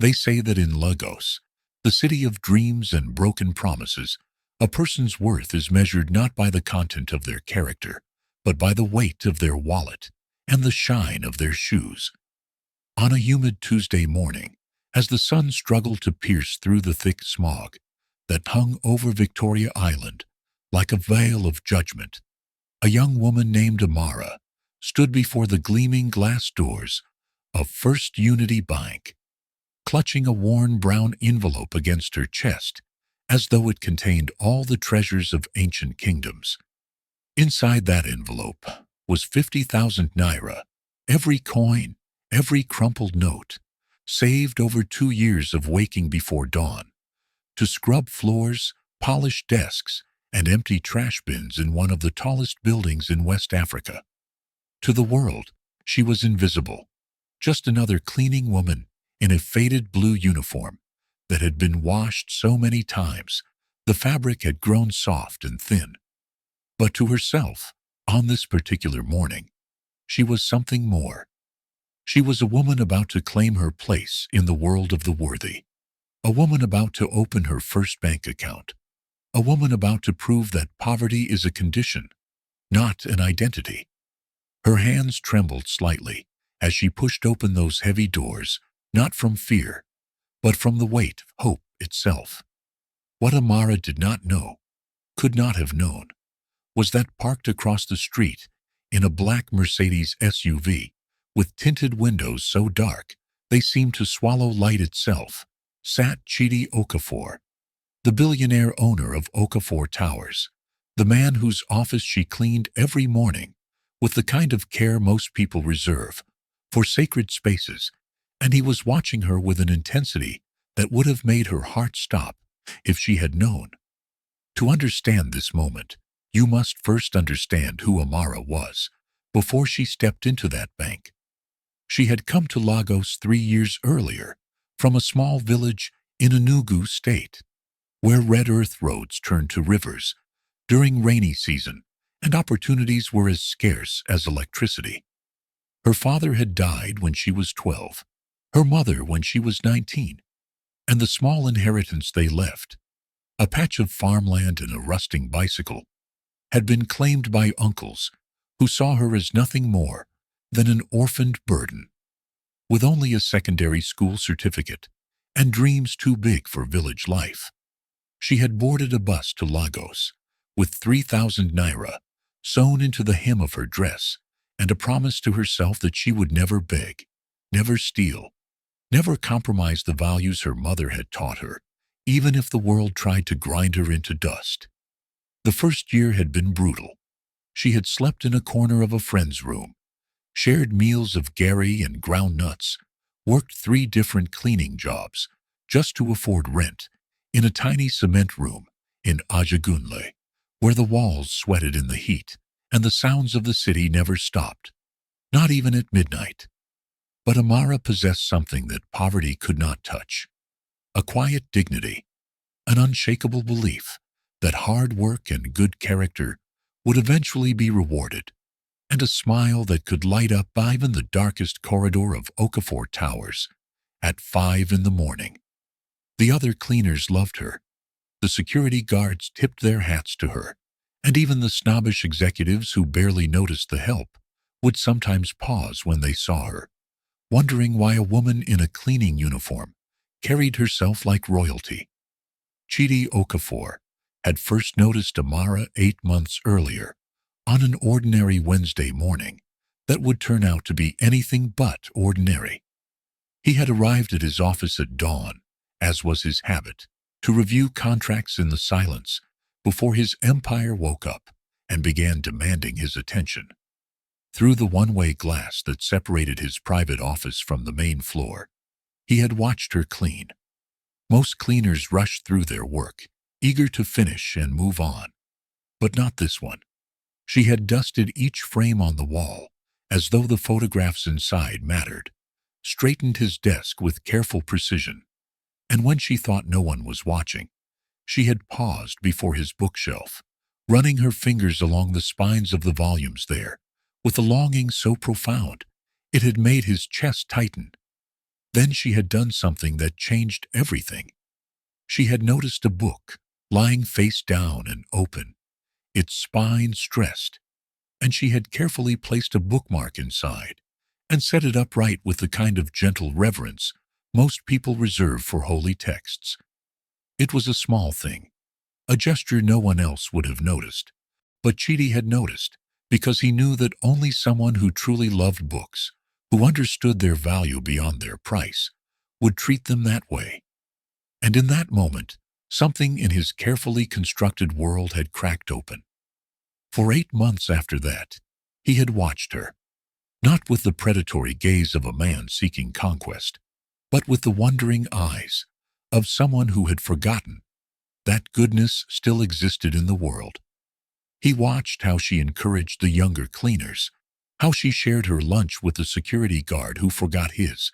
They say that in Lagos, the city of dreams and broken promises, a person's worth is measured not by the content of their character, but by the weight of their wallet and the shine of their shoes. On a humid Tuesday morning, as the sun struggled to pierce through the thick smog that hung over Victoria Island like a veil of judgment, a young woman named Amara stood before the gleaming glass doors of First Unity Bank, clutching a worn brown envelope against her chest as though it contained all the treasures of ancient kingdoms. Inside that envelope was 50,000 naira, every coin, every crumpled note, saved over 2 years of waking before dawn, to scrub floors, polish desks, and empty trash bins in one of the tallest buildings in West Africa. To the world, she was invisible, just another cleaning woman in a faded blue uniform that had been washed so many times the fabric had grown soft and thin. But to herself, on this particular morning, she was something more. She was a woman about to claim her place in the world of the worthy, a woman about to open her first bank account, a woman about to prove that poverty is a condition, not an identity. Her hands trembled slightly as she pushed open those heavy doors, not from fear, but from the weight of hope itself. What Amara did not know, could not have known, was that parked across the street in a black Mercedes SUV with tinted windows so dark they seemed to swallow light itself, sat Chidi Okafor, the billionaire owner of Okafor Towers, the man whose office she cleaned every morning with the kind of care most people reserve for sacred spaces, and he was watching her with an intensity that would have made her heart stop if she had known. To understand this moment, you must first understand who Amara was before she stepped into that bank. She had come to Lagos 3 years earlier from a small village in Enugu state, where red earth roads turned to rivers during rainy season and opportunities were as scarce as electricity. Her father had died when she was 12, her mother when she was 19, and the small inheritance they left, a patch of farmland and a rusting bicycle, had been claimed by uncles who saw her as nothing more than an orphaned burden. With only a secondary school certificate and dreams too big for village life, she had boarded a bus to Lagos with 3,000 naira sewn into the hem of her dress and a promise to herself that she would never beg, never steal, never compromise the values her mother had taught her, even if the world tried to grind her into dust. The first year had been brutal. She had slept in a corner of a friend's room, shared meals of gari and ground nuts, worked 3 different cleaning jobs just to afford rent in a tiny cement room in Ajagunle, where the walls sweated in the heat and the sounds of the city never stopped, not even at midnight. But Amara possessed something that poverty could not touch, a quiet dignity, an unshakable belief that hard work and good character would eventually be rewarded, and a smile that could light up even the darkest corridor of Okafor Towers at 5 in the morning. The other cleaners loved her. The security guards tipped their hats to her, and even the snobbish executives who barely noticed the help would sometimes pause when they saw her, wondering why a woman in a cleaning uniform carried herself like royalty. Chidi Okafor had first noticed Amara 8 months earlier, on an ordinary Wednesday morning that would turn out to be anything but ordinary. He had arrived at his office at dawn, as was his habit, to review contracts in the silence before his empire woke up and began demanding his attention. Through the one-way glass that separated his private office from the main floor, he had watched her clean. Most cleaners rushed through their work, eager to finish and move on. But not this one. She had dusted each frame on the wall, as though the photographs inside mattered, straightened his desk with careful precision, and when she thought no one was watching, she had paused before his bookshelf, running her fingers along the spines of the volumes there, with a longing so profound it had made his chest tighten. Then she had done something that changed everything. She had noticed a book, lying face down and open, its spine stressed, and she had carefully placed a bookmark inside and set it upright with the kind of gentle reverence most people reserve for holy texts. It was a small thing, a gesture no one else would have noticed, but Chidi had noticed because he knew that only someone who truly loved books, who understood their value beyond their price, would treat them that way. And in that moment, something in his carefully constructed world had cracked open. For 8 months after that, he had watched her, not with the predatory gaze of a man seeking conquest, but with the wondering eyes of someone who had forgotten that goodness still existed in the world. He watched how she encouraged the younger cleaners, how she shared her lunch with the security guard who forgot his,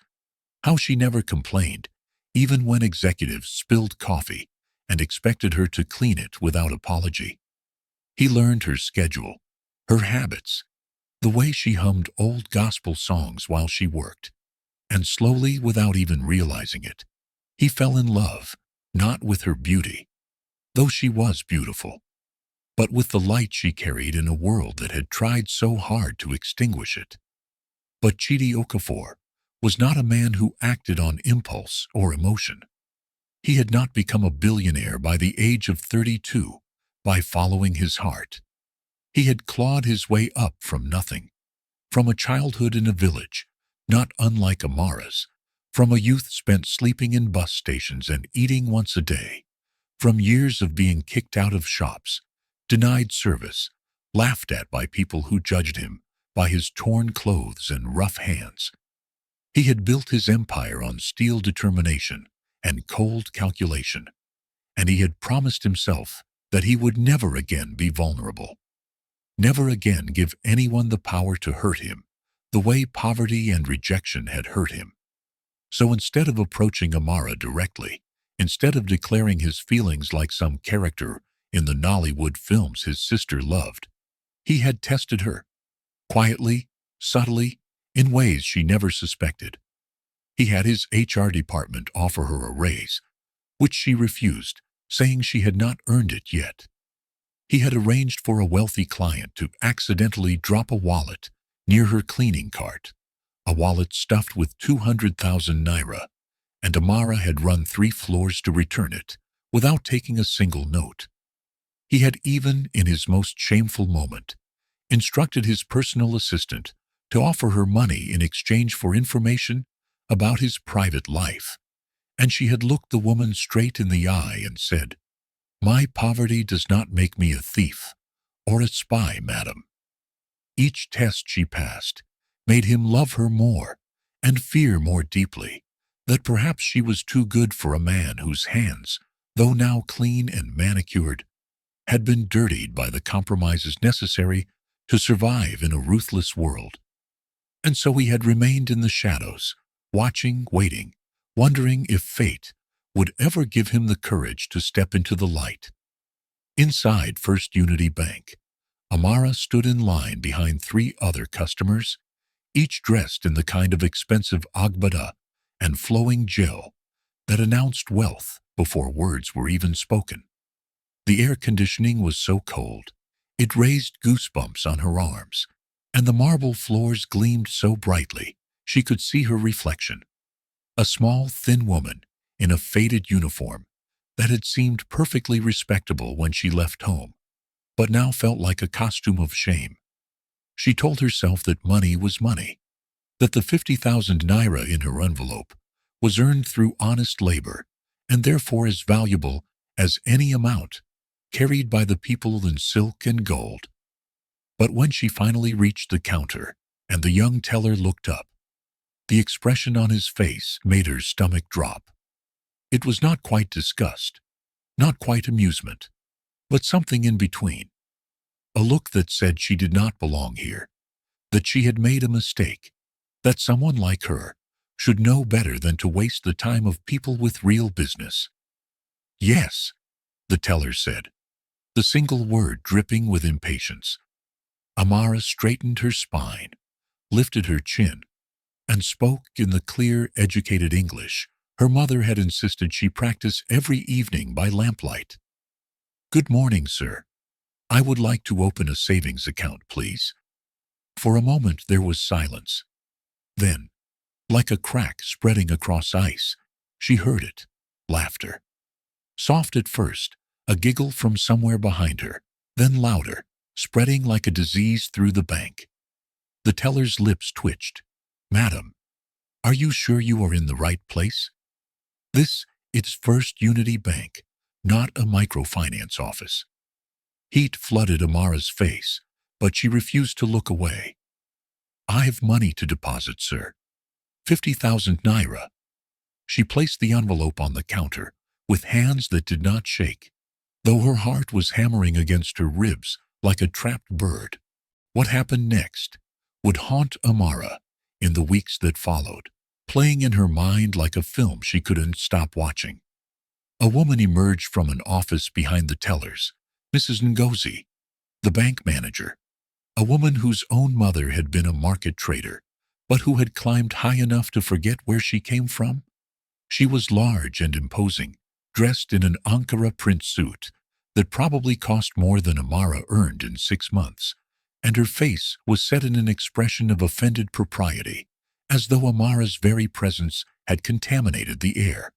how she never complained, even when executives spilled coffee and expected her to clean it without apology. He learned her schedule, her habits, the way she hummed old gospel songs while she worked, and slowly, without even realizing it, he fell in love, not with her beauty, though she was beautiful, but with the light she carried in a world that had tried so hard to extinguish it. But Chidi Okafor was not a man who acted on impulse or emotion. He had not become a billionaire by the age of 32 by following his heart. He had clawed his way up from nothing, from a childhood in a village, not unlike Amara's, from a youth spent sleeping in bus stations and eating once a day, from years of being kicked out of shops, denied service, laughed at by people who judged him by his torn clothes and rough hands. He had built his empire on steel determination and cold calculation, and he had promised himself that he would never again be vulnerable, never again give anyone the power to hurt him the way poverty and rejection had hurt him. So instead of approaching Amara directly, instead of declaring his feelings like some character in the Nollywood films his sister loved, he had tested her, quietly, subtly, in ways she never suspected. He had his HR department offer her a raise, which she refused, saying she had not earned it yet. He had arranged for a wealthy client to accidentally drop a wallet near her cleaning cart, a wallet stuffed with 200,000 naira, and Amara had run 3 floors to return it without taking a single note. He had even, in his most shameful moment, instructed his personal assistant to offer her money in exchange for information about his private life, and she had looked the woman straight in the eye and said, "My poverty does not make me a thief or a spy, madam." Each test she passed made him love her more and fear more deeply that perhaps she was too good for a man whose hands, though now clean and manicured, had been dirtied by the compromises necessary to survive in a ruthless world. And so he had remained in the shadows, watching, waiting, wondering if fate would ever give him the courage to step into the light. Inside First Unity Bank, Amara stood in line behind 3 other customers, each dressed in the kind of expensive agbada and flowing gel that announced wealth before words were even spoken. The air conditioning was so cold, it raised goosebumps on her arms, and the marble floors gleamed so brightly she could see her reflection. A small, thin woman in a faded uniform that had seemed perfectly respectable when she left home, but now felt like a costume of shame. She told herself that money was money, that the 50,000 naira in her envelope was earned through honest labor and therefore as valuable as any amount carried by the people in silk and gold. But when she finally reached the counter and the young teller looked up, the expression on his face made her stomach drop. It was not quite disgust, not quite amusement, but something in between. A look that said she did not belong here, that she had made a mistake, that someone like her should know better than to waste the time of people with real business. "Yes," the teller said, the single word dripping with impatience. Amara straightened her spine, lifted her chin, and spoke in the clear, educated English her mother had insisted she practice every evening by lamplight. "Good morning, sir. I would like to open a savings account, please." For a moment there was silence. Then, like a crack spreading across ice, she heard it. Laughter. Soft at first, a giggle from somewhere behind her, then louder, spreading like a disease through the bank. The teller's lips twitched. "Madam, are you sure you are in the right place? It's First Unity Bank, not a microfinance office." Heat flooded Amara's face, but she refused to look away. "I've money to deposit, sir. 50,000 naira." She placed the envelope on the counter with hands that did not shake, though her heart was hammering against her ribs like a trapped bird. What happened next would haunt Amara in the weeks that followed, playing in her mind like a film she couldn't stop watching. A woman emerged from an office behind the tellers, Mrs. Ngozi, the bank manager, a woman whose own mother had been a market trader, but who had climbed high enough to forget where she came from. She was large and imposing, dressed in an Ankara print suit that probably cost more than Amara earned in 6 months, and her face was set in an expression of offended propriety, as though Amara's very presence had contaminated the air.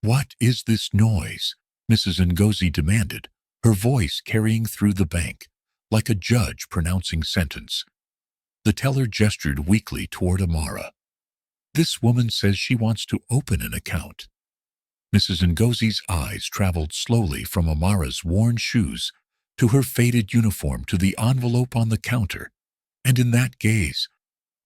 "What is this noise?" Mrs. Ngozi demanded, her voice carrying through the bank, like a judge pronouncing sentence. The teller gestured weakly toward Amara. "This woman says she wants to open an account." Mrs. Ngozi's eyes traveled slowly from Amara's worn shoes to her faded uniform to the envelope on the counter, and in that gaze,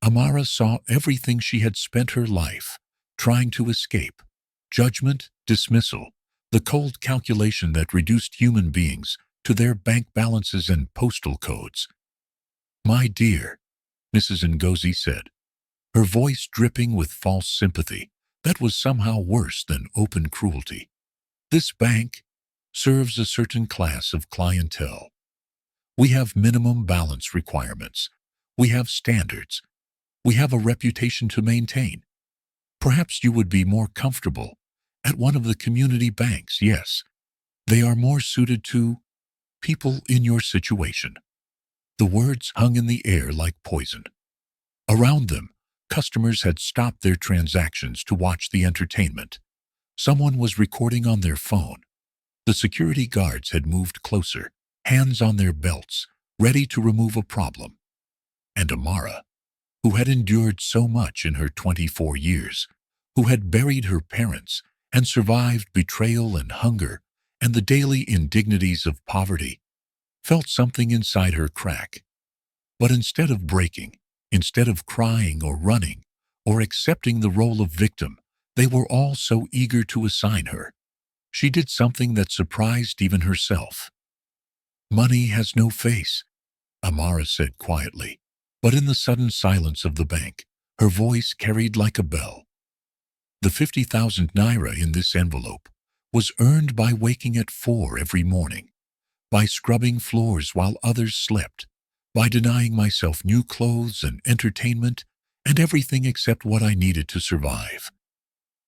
Amara saw everything she had spent her life trying to escape: judgment, dismissal, the cold calculation that reduced human beings to their bank balances and postal codes. "My dear," Mrs. Ngozi said, her voice dripping with false sympathy that was somehow worse than open cruelty, "this bank serves a certain class of clientele. We have minimum balance requirements. We have standards. We have a reputation to maintain. Perhaps you would be more comfortable at one of the community banks. Yes, they are more suited to people in your situation." The words hung in the air like poison. Around them, customers had stopped their transactions to watch the entertainment. Someone was recording on their phone. The security guards had moved closer, hands on their belts, ready to remove a problem. And Amara, who had endured so much in her 24 years, who had buried her parents and survived betrayal and hunger and the daily indignities of poverty, felt something inside her crack. But instead of breaking, instead of crying or running or accepting the role of victim they were all so eager to assign her, she did something that surprised even herself. "Money has no face," Amara said quietly, but in the sudden silence of the bank, her voice carried like a bell. "The 50,000 naira in this envelope was earned by waking at 4 every morning, by scrubbing floors while others slept, by denying myself new clothes and entertainment and everything except what I needed to survive.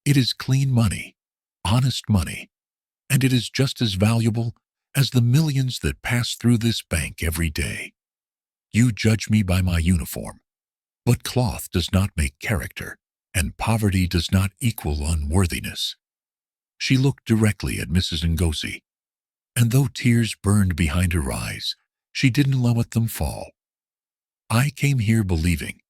It is clean money, honest money, and it is just as valuable as the millions that pass through this bank every day. You judge me by my uniform, but cloth does not make character, and poverty does not equal unworthiness." She looked directly at Mrs. Ngozi, and though tears burned behind her eyes, she didn't let them fall. "I came here believing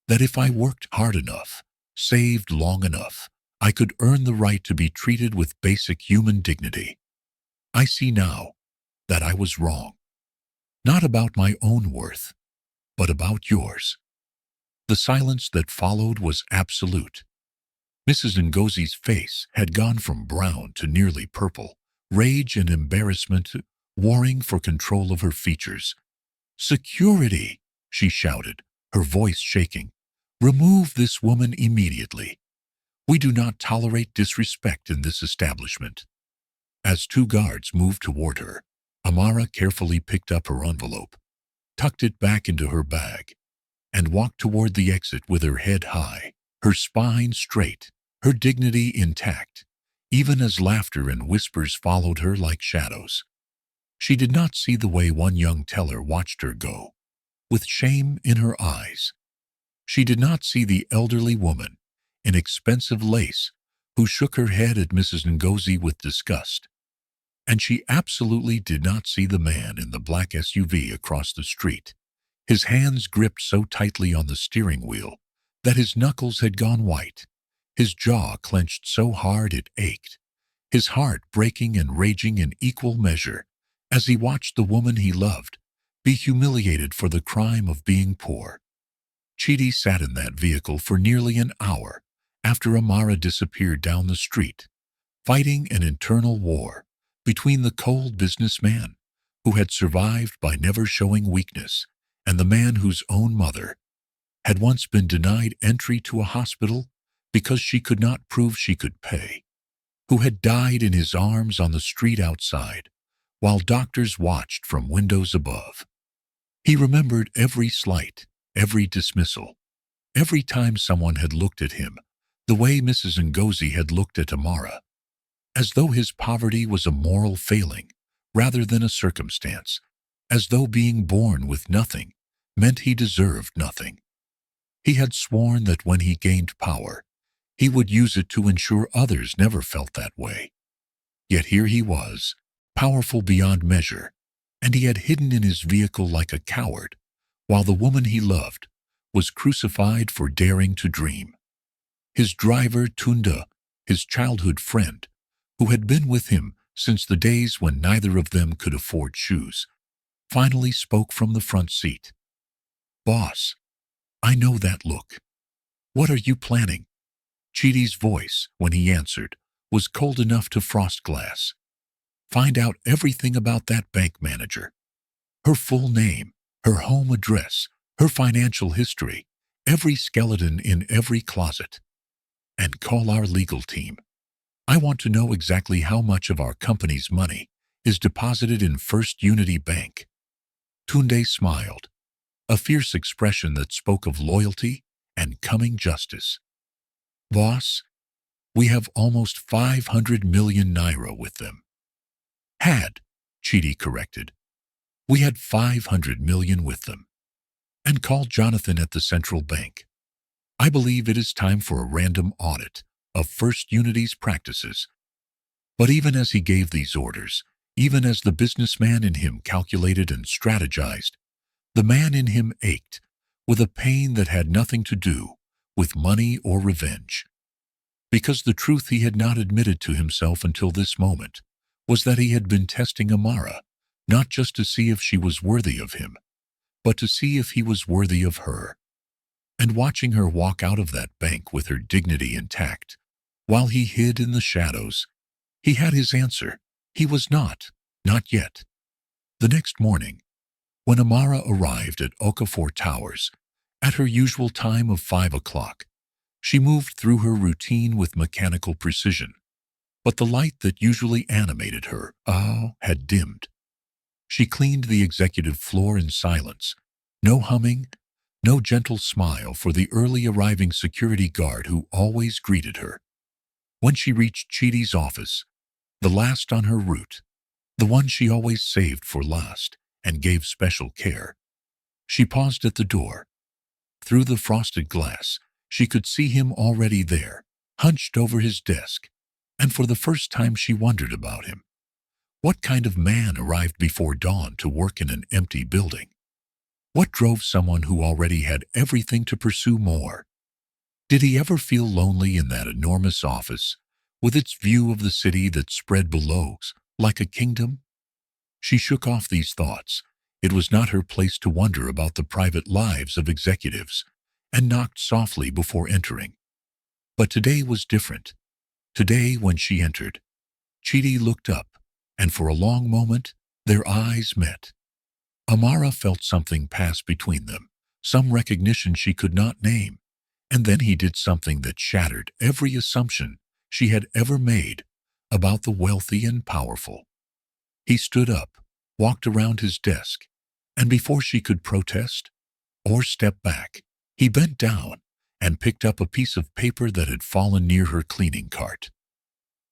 that if I worked hard enough, saved long enough, I could earn the right to be treated with basic human dignity. I see now that I was wrong. Not about my own worth, but about yours." The silence that followed was absolute. Mrs. Ngozi's face had gone from brown to nearly purple, rage and embarrassment warring for control of her features. "Security!" she shouted, her voice shaking. "Remove this woman immediately. We do not tolerate disrespect in this establishment." As 2 guards moved toward her, Amara carefully picked up her envelope, tucked it back into her bag, and walked toward the exit with her head high, her spine straight, her dignity intact, even as laughter and whispers followed her like shadows. She did not see the way one young teller watched her go, with shame in her eyes. She did not see the elderly woman in expensive lace who shook her head at Mrs. Ngozi with disgust. And she absolutely did not see the man in the black SUV across the street, his hands gripped so tightly on the steering wheel that his knuckles had gone white, his jaw clenched so hard it ached, his heart breaking and raging in equal measure as he watched the woman he loved be humiliated for the crime of being poor. Chidi sat in that vehicle for nearly an hour after Amara disappeared down the street, fighting an internal war between the cold businessman who had survived by never showing weakness and the man whose own mother had once been denied entry to a hospital because she could not prove she could pay, who had died in his arms on the street outside while doctors watched from windows above. He remembered every slight, every dismissal, every time someone had looked at him the way Mrs. Ngozi had looked at Amara, as though his poverty was a moral failing rather than a circumstance, as though being born with nothing meant he deserved nothing. He had sworn that when he gained power, he would use it to ensure others never felt that way. Yet here he was, powerful beyond measure, and he had hidden in his vehicle like a coward, while the woman he loved was crucified for daring to dream. His driver, Tunda, his childhood friend, who had been with him since the days when neither of them could afford shoes, finally spoke from the front seat. "Boss, I know that look. What are you planning?" Chidi's voice, when he answered, was cold enough to frost glass. "Find out everything about that bank manager. Her full name, her home address, her financial history, every skeleton in every closet. And call our legal team. I want to know exactly how much of our company's money is deposited in First Unity Bank." Tunde smiled, a fierce expression that spoke of loyalty and coming justice. "Boss, we have almost 500 million naira with them." "Had," Chidi corrected. "We had 500 million with them." "And call Jonathan at the central bank. I believe it is time for a random audit of First Unity's practices." But even as he gave these orders, even as the businessman in him calculated and strategized, the man in him ached with a pain that had nothing to do with money or revenge. Because the truth he had not admitted to himself until this moment was that he had been testing Amara, not just to see if she was worthy of him, but to see if he was worthy of her. And watching her walk out of that bank with her dignity intact, while he hid in the shadows, he had his answer. He was not yet. The next morning, when Amara arrived at Okafor Towers at her usual time of 5 o'clock, she moved through her routine with mechanical precision, but the light that usually animated her had dimmed. She cleaned the executive floor in silence, no humming, no gentle smile for the early arriving security guard who always greeted her. When she reached Chidi's office, the last on her route, the one she always saved for last and gave special care, she paused at the door. Through the frosted glass, she could see him already there, hunched over his desk, and for the first time she wondered about him. What kind of man arrived before dawn to work in an empty building? What drove someone who already had everything to pursue more? Did he ever feel lonely in that enormous office, with its view of the city that spread below like a kingdom? She shook off these thoughts. It was not her place to wonder about the private lives of executives, and knocked softly before entering. But today was different. Today, when she entered, Chidi looked up, and for a long moment, their eyes met. Amara felt something pass between them, some recognition she could not name, and then he did something that shattered every assumption she had ever made about the wealthy and powerful. He stood up, walked around his desk, and before she could protest, or step back. He bent down and picked up a piece of paper that had fallen near her cleaning cart.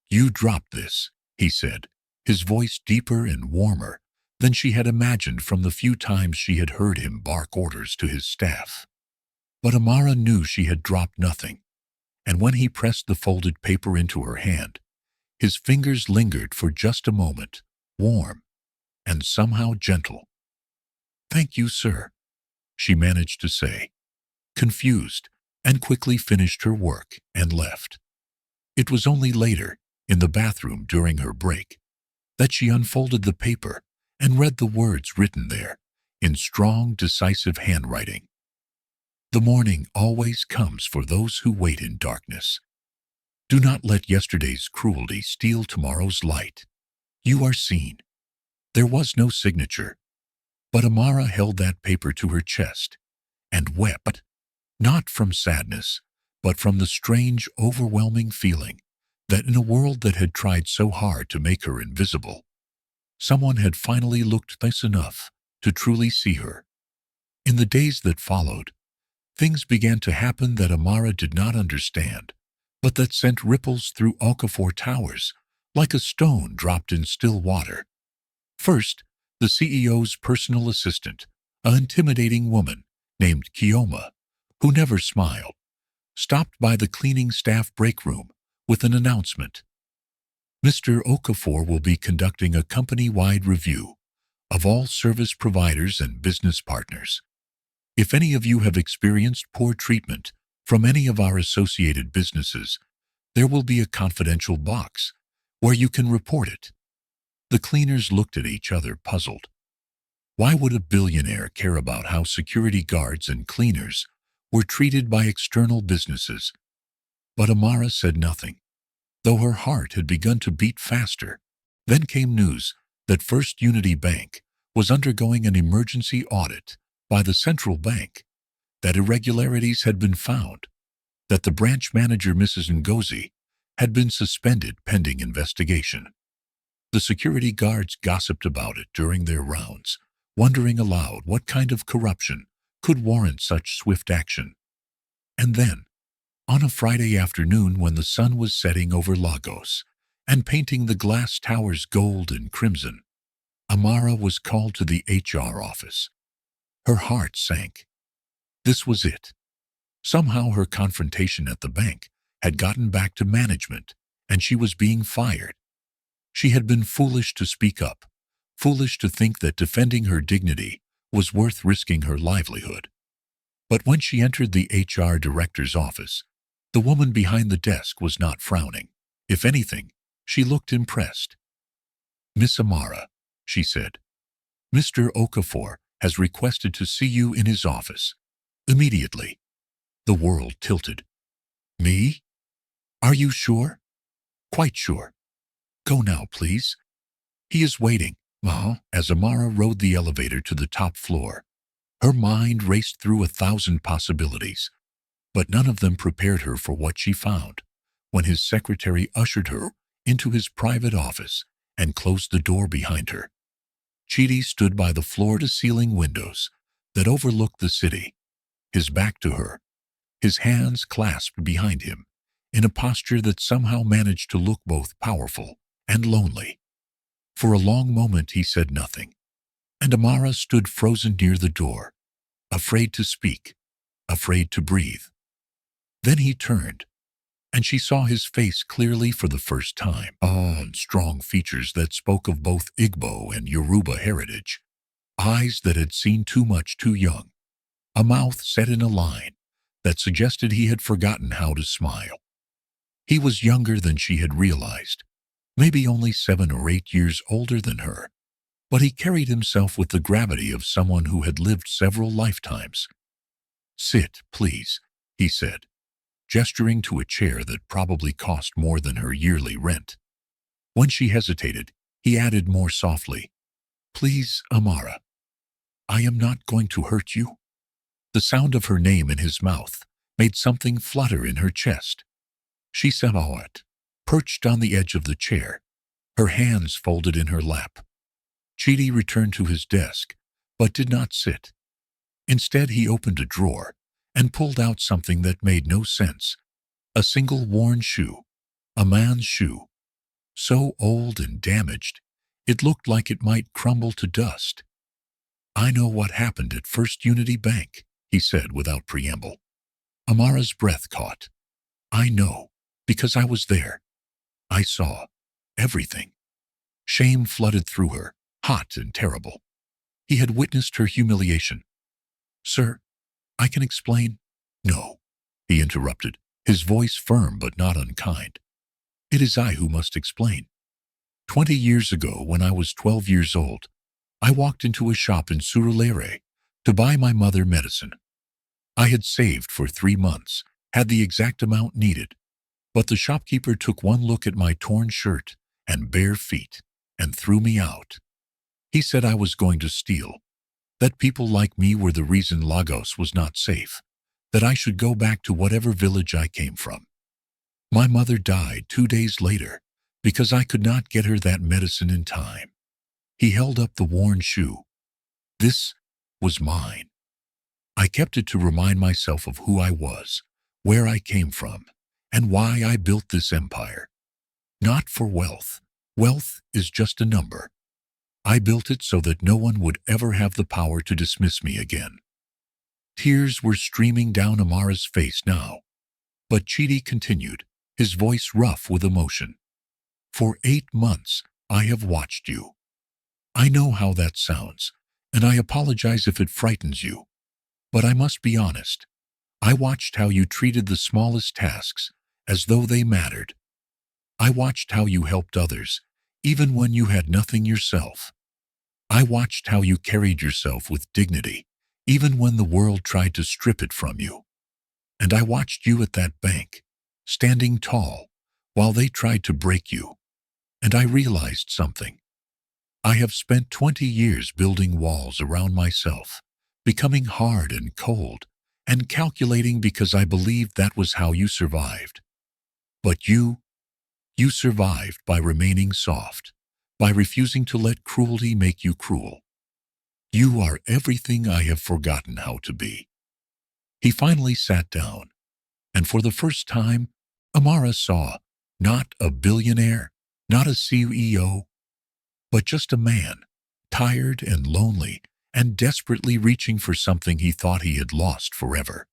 "You dropped this," he said, his voice deeper and warmer than she had imagined from the few times she had heard him bark orders to his staff. But Amara knew she had dropped nothing, and when he pressed the folded paper into her hand, his fingers lingered for just a moment, warm and somehow gentle. "Thank you, sir," she managed to say, confused, and quickly finished her work and left. It was only later, in the bathroom during her break, that she unfolded the paper and read the words written there, in strong, decisive handwriting. "The morning always comes for those who wait in darkness. Do not let yesterday's cruelty steal tomorrow's light. You are seen." There was no signature, but Amara held that paper to her chest and wept, not from sadness, but from the strange, overwhelming feeling that in a world that had tried so hard to make her invisible, someone had finally looked nice enough to truly see her. In the days that followed, things began to happen that Amara did not understand, but that sent ripples through Okafor Towers like a stone dropped in still water. First, the CEO's personal assistant, an intimidating woman named Kioma, who never smiled, stopped by the cleaning staff break room with an announcement. "Mr. Okafor will be conducting a company-wide review of all service providers and business partners. If any of you have experienced poor treatment from any of our associated businesses, there will be a confidential box where you can report it." The cleaners looked at each other, puzzled. Why would a billionaire care about how security guards and cleaners were treated by external businesses? But Amara said nothing, though her heart had begun to beat faster. Then came news that First Unity Bank was undergoing an emergency audit by the central bank, that irregularities had been found, that the branch manager, Mrs. Ngozi, had been suspended pending investigation. The security guards gossiped about it during their rounds, wondering aloud what kind of corruption could warrant such swift action. And then, on a Friday afternoon when the sun was setting over Lagos and painting the glass towers gold and crimson, Amara was called to the HR office. Her heart sank. This was it. Somehow her confrontation at the bank had gotten back to management, and she was being fired. She had been foolish to speak up, foolish to think that defending her dignity was worth risking her livelihood. But when she entered the HR director's office, the woman behind the desk was not frowning. If anything, she looked impressed. "Miss Amara," she said, "Mr. Okafor has requested to see you in his office. Immediately." The world tilted. "Me? Are you sure?" "Quite sure. Go now, please. He is waiting." As Amara rode the elevator to the top floor, her mind raced through 1,000 possibilities, but none of them prepared her for what she found when his secretary ushered her into his private office and closed the door behind her. Chidi stood by the floor-to-ceiling windows that overlooked the city, his back to her, his hands clasped behind him, in a posture that somehow managed to look both powerful and lonely. For a long moment he said nothing, and Amara stood frozen near the door, afraid to speak, afraid to breathe. Then he turned, and she saw his face clearly for the first time. And strong features that spoke of both Igbo and Yoruba heritage, eyes that had seen too much too young, a mouth set in a line that suggested he had forgotten how to smile. He was younger than she had realized, maybe only 7 or 8 years older than her, but he carried himself with the gravity of someone who had lived several lifetimes. "Sit, please," he said, gesturing to a chair that probably cost more than her yearly rent. When she hesitated, he added more softly, "Please, Amara. I am not going to hurt you." The sound of her name in his mouth made something flutter in her chest. She sat it, perched on the edge of the chair, her hands folded in her lap. Chidi returned to his desk, but did not sit. Instead, he opened a drawer and pulled out something that made no sense. A single worn shoe. A man's shoe. So old and damaged, it looked like it might crumble to dust. "I know what happened at First Unity Bank," he said without preamble. Amara's breath caught. "I know, because I was there. I saw everything." Shame flooded through her, hot and terrible. He had witnessed her humiliation. "Sir, I can explain." "No," he interrupted, his voice firm but not unkind. "It is I who must explain. 20 years ago, when I was 12 years old, I walked into a shop in Surulere to buy my mother medicine. I had saved for 3 months, had the exact amount needed, but the shopkeeper took one look at my torn shirt and bare feet and threw me out. He said I was going to steal, that people like me were the reason Lagos was not safe, that I should go back to whatever village I came from. My mother died 2 days later because I could not get her that medicine in time." He held up the worn shoe. "This was mine. I kept it to remind myself of who I was, where I came from, and why I built this empire. Not for wealth. Wealth is just a number. I built it so that no one would ever have the power to dismiss me again." Tears were streaming down Amara's face now, but Chidi continued, his voice rough with emotion. "For 8 months, I have watched you. I know how that sounds, and I apologize if it frightens you. But I must be honest. I watched how you treated the smallest tasks as though they mattered. I watched how you helped others, even when you had nothing yourself. I watched how you carried yourself with dignity, even when the world tried to strip it from you. And I watched you at that bank, standing tall, while they tried to break you. And I realized something. I have spent 20 years building walls around myself, becoming hard and cold, and calculating because I believed that was how you survived. But you survived by remaining soft, by refusing to let cruelty make you cruel. You are everything I have forgotten how to be." He finally sat down, and for the first time, Amara saw not a billionaire, not a CEO, but just a man, tired and lonely and desperately reaching for something he thought he had lost forever.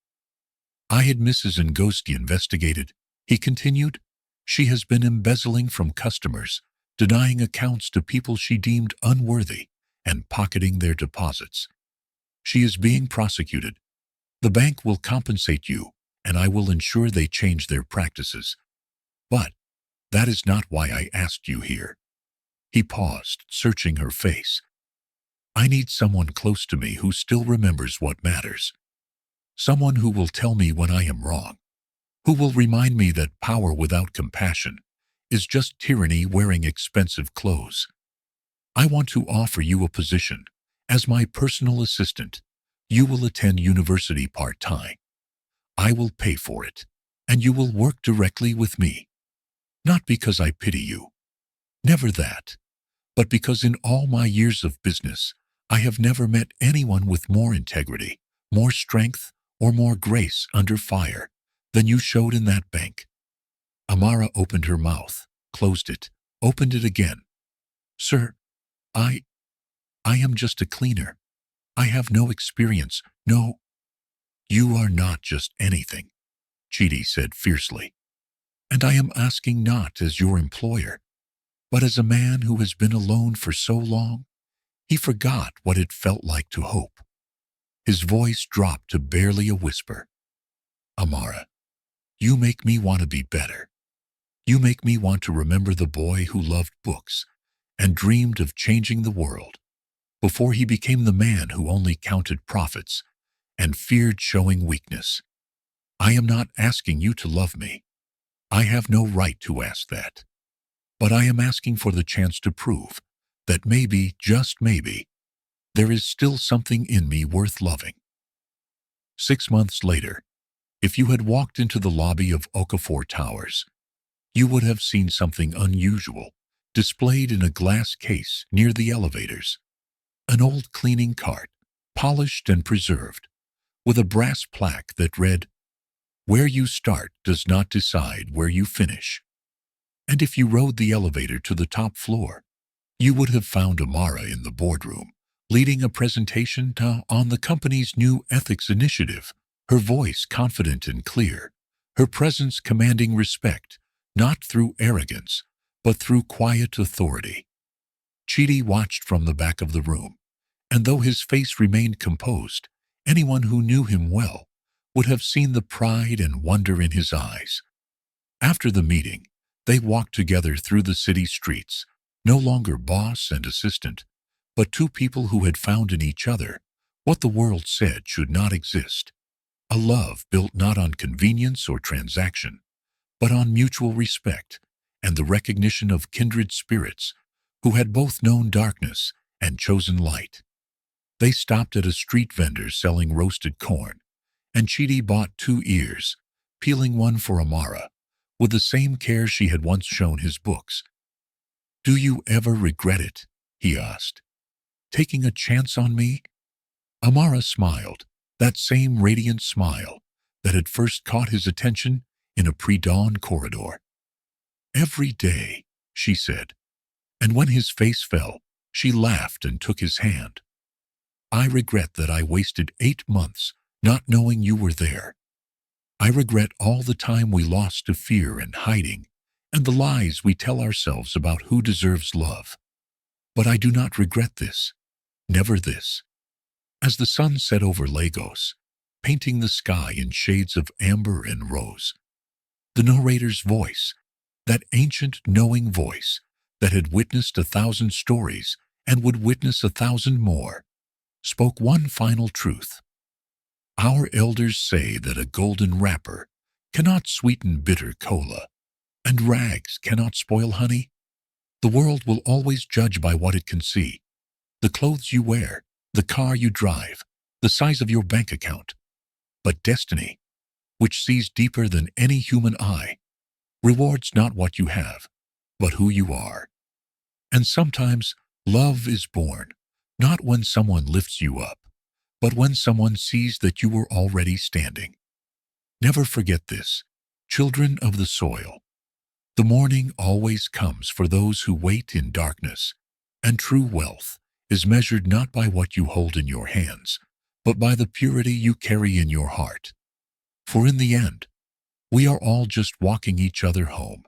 "I had Mrs. Ngosti investigated," he continued. "She has been embezzling from customers, denying accounts to people she deemed unworthy, and pocketing their deposits. She is being prosecuted. The bank will compensate you, and I will ensure they change their practices. But that is not why I asked you here." He paused, searching her face. "I need someone close to me who still remembers what matters. Someone who will tell me when I am wrong, who will remind me that power without compassion is just tyranny wearing expensive clothes. I want to offer you a position. As my personal assistant, you will attend university part-time. I will pay for it, and you will work directly with me. Not because I pity you. Never that. But because in all my years of business, I have never met anyone with more integrity, more strength, or more grace under fire than you showed in that bank." Amara opened her mouth, closed it, opened it again. "Sir, I am just a cleaner. I have no experience, no—" "You are not just anything," Chidi said fiercely. "And I am asking not as your employer, but as a man who has been alone for so long, he forgot what it felt like to hope." His voice dropped to barely a whisper. "Amara, you make me want to be better. You make me want to remember the boy who loved books and dreamed of changing the world before he became the man who only counted profits and feared showing weakness. I am not asking you to love me. I have no right to ask that. But I am asking for the chance to prove that maybe, just maybe, there is still something in me worth loving." 6 months later, if you had walked into the lobby of Okafor Towers, you would have seen something unusual displayed in a glass case near the elevators. An old cleaning cart, polished and preserved, with a brass plaque that read, "Where you start does not decide where you finish." And if you rode the elevator to the top floor, you would have found Amara in the boardroom, leading a presentation on the company's new ethics initiative, her voice confident and clear, her presence commanding respect, not through arrogance, but through quiet authority. Chidi watched from the back of the room, and though his face remained composed, anyone who knew him well would have seen the pride and wonder in his eyes. After the meeting, they walked together through the city streets, no longer boss and assistant, but two people who had found in each other what the world said should not exist: a love built not on convenience or transaction, but on mutual respect and the recognition of kindred spirits who had both known darkness and chosen light. They stopped at a street vendor selling roasted corn, and Chidi bought 2 ears, peeling one for Amara, with the same care she had once shown his books. "Do you ever regret it?" he asked. "Taking a chance on me?" Amara smiled, that same radiant smile that had first caught his attention in a pre-dawn corridor. "Every day," she said, and when his face fell, she laughed and took his hand. "I regret that I wasted 8 months not knowing you were there. I regret all the time we lost to fear and hiding, and the lies we tell ourselves about who deserves love. But I do not regret this, never this." As the sun set over Lagos, painting the sky in shades of amber and rose, the narrator's voice, that ancient knowing voice that had witnessed 1,000 stories and would witness 1,000 more, spoke one final truth. "Our elders say that a golden wrapper cannot sweeten bitter cola, and rags cannot spoil honey. The world will always judge by what it can see: the clothes you wear, the car you drive, the size of your bank account. But destiny, which sees deeper than any human eye, rewards not what you have, but who you are." And sometimes love is born, not when someone lifts you up, but when someone sees that you were already standing. Never forget this, children of the soil. The morning always comes for those who wait in darkness, and true wealth is measured not by what you hold in your hands, but by the purity you carry in your heart. For in the end, we are all just walking each other home.